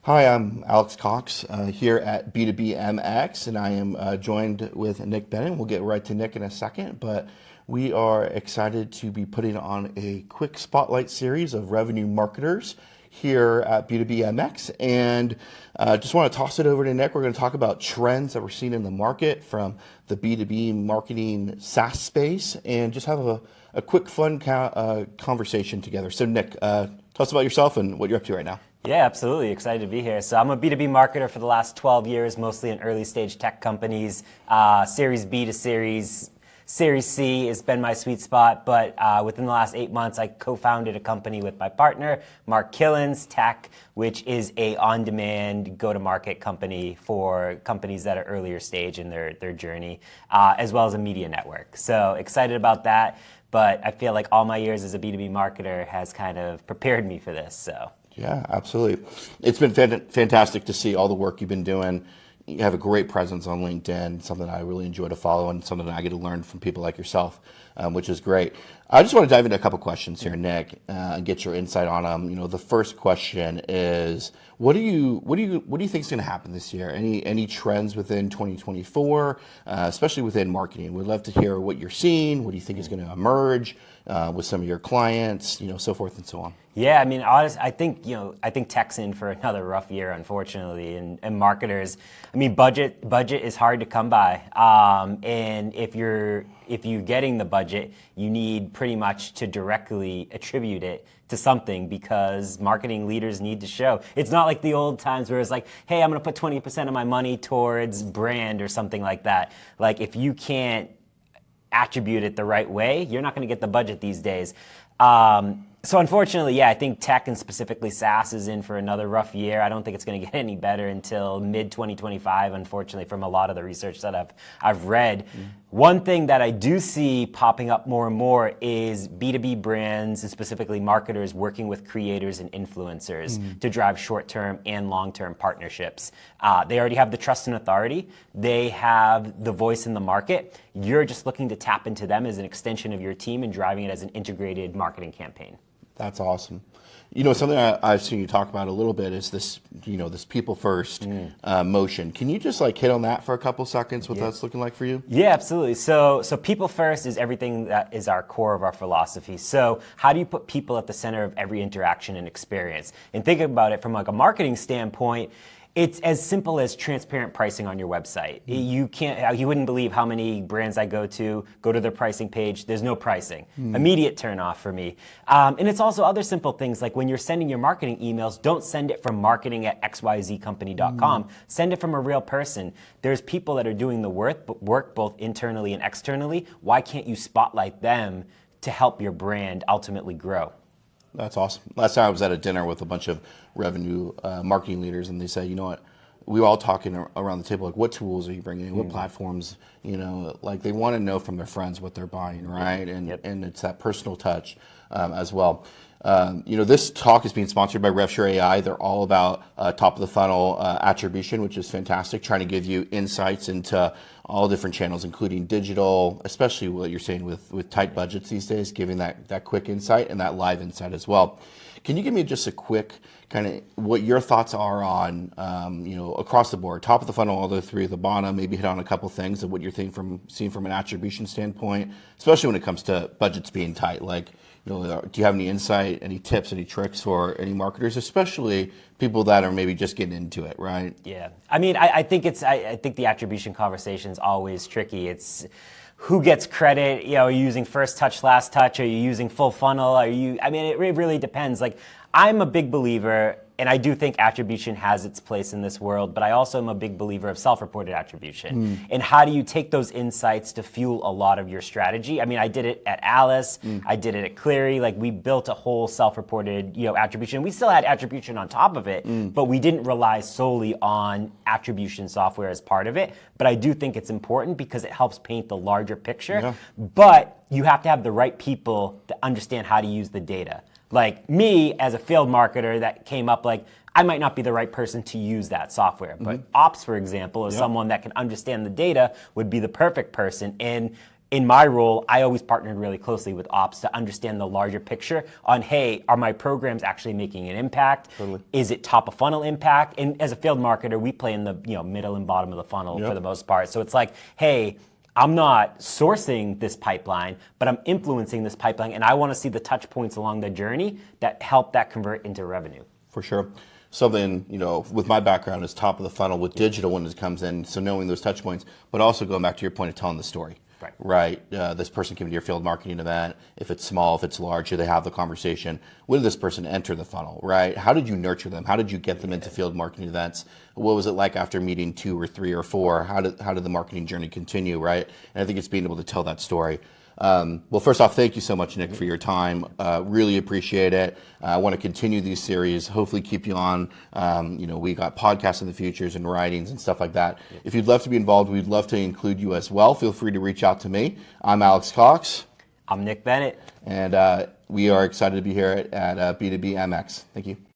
Hi, I'm Alex Cox here at B2B MX, and I am joined with Nick Bennett. We'll get right to Nick in a second, but we are excited to be putting on a quick spotlight series of revenue marketers here at B2B MX. And just want to toss it over to Nick. We're going to talk about trends that we're seeing in the market from the B2B marketing SaaS space and just have a quick, fun conversation together. So, Nick, tell us about yourself and what you're up to right now. Yeah, absolutely. Excited to be here. So I'm a B2B marketer for the last 12 years, mostly in early stage tech companies. Series B to Series C has been my sweet spot. But within the last 8 months, I co-founded a company with my partner, Mark Killen's Tech, which is a on-demand go-to-market company for companies that are earlier stage in their journey, as well as a media network. So excited about that. But I feel like all my years as a B2B marketer has kind of prepared me for this. So. Yeah, absolutely. It's been fantastic to see all the work you've been doing. You have a great presence on LinkedIn, something I really enjoy to follow and something that I get to learn from people like yourself, which is great. I just want to dive into a couple questions here, Nick, and get your insight on them. You know, the first question is, what do you think is going to happen this year? Any trends within 2024, especially within marketing? We'd love to hear what you're seeing. What do you think is going to emerge with some of your clients? You know, so forth and so on. Yeah, I mean, honestly, I think tech's in for another rough year, unfortunately, and marketers. I mean, budget is hard to come by, and if you're getting the budget, you need pretty much to directly attribute it to something because marketing leaders need to show. It's not like the old times where it's like, hey, I'm going to put 20% of my money towards brand or something like that. Like if you can't attribute it the right way, you're not going to get the budget these days. So unfortunately, yeah, I think tech and specifically SaaS is in for another rough year. I don't think it's going to get any better until mid-2025, unfortunately, from a lot of the research that I've read. One thing that I do see popping up more and more is B2B brands and specifically marketers working with creators and influencers to drive short-term and long-term partnerships. They already have the trust and authority. They have the voice in the market. You're just looking to tap into them as an extension of your team and driving it as an integrated marketing campaign. That's awesome. You know, something I've seen you talk about a little bit is this, you know, this people first motion. Can you just like hit on that for a couple seconds, what that's looking like for you? Yeah, absolutely. So people first is everything that is our core of our philosophy. So how do you put people at the center of every interaction and experience? And think about it from like a marketing standpoint. It's as simple as transparent pricing on your website. You wouldn't believe how many brands I go to their pricing page, there's no pricing. Immediate turn off for me. And it's also other simple things like when you're sending your marketing emails, don't send it from marketing@xyzcompany.com. Send it from a real person. There's people that are doing the work both internally and externally. Why can't you spotlight them to help your brand ultimately grow? That's awesome. Last time I was at a dinner with a bunch of revenue marketing leaders, and they said, you know what, we were all talking around the table, like, what tools are you bringing in? What platforms? You know, like they want to know from their friends what they're buying, right? And it's that personal touch as well. You know, this talk is being sponsored by RevSure AI. They're all about top of the funnel attribution, which is fantastic, trying to give you insights into all different channels, including digital, especially what you're saying with tight budgets these days, giving that quick insight and that live insight as well. Can you give me just a quick kind of what your thoughts are on, you know, across the board, top of the funnel, all the three at the bottom, maybe hit on a couple things of what you're seeing from an attribution standpoint, especially when it comes to budgets being tight. Like, you know, do you have any insight, any tips, any tricks for any marketers, especially people that are maybe just getting into it, right? Yeah, I mean, I think the attribution conversation is always tricky. It's who gets credit. You know, are you using first touch, last touch? Are you using full funnel? I mean, it really depends. Like, I'm a big believer, and I do think attribution has its place in this world, but I also am a big believer of self-reported attribution. And how do you take those insights to fuel a lot of your strategy? I mean, I did it at Alice, I did it at Cleary. Like, we built a whole self-reported, you know, attribution. We still had attribution on top of it, but we didn't rely solely on attribution software as part of it. But I do think it's important because it helps paint the larger picture. Yeah. But you have to have the right people to understand how to use the data. Like me, as a field marketer that came up, like, I might not be the right person to use that software. But ops, for example, or someone that can understand the data would be the perfect person. And in my role, I always partnered really closely with ops to understand the larger picture on, hey, are my programs actually making an impact? Totally. Is it top of funnel impact? And as a field marketer, we play in the middle and bottom of the funnel for the most part. So it's like, hey, I'm not sourcing this pipeline, but I'm influencing this pipeline, and I want to see the touch points along the journey that help that convert into revenue. For sure. Something, with my background is top of the funnel with digital when it comes in, so knowing those touch points, but also going back to your point of telling the story. Right. This person came to your field marketing event. If it's small, if it's large, do they have the conversation? When did this person enter the funnel, right? How did you nurture them? How did you get them into field marketing events? What was it like after meeting 2 or 3 or 4? How did the marketing journey continue, right? And I think it's being able to tell that story. Well, first off, thank you so much, Nick, for your time. Really appreciate it. I want to continue these series, hopefully keep you on. We got podcasts in the futures and writings and stuff like that. If you'd love to be involved, we'd love to include you as well. Feel free to reach out to me. I'm Alex Cox. I'm Nick Bennett. And we are excited to be here at B2B MX. Thank you.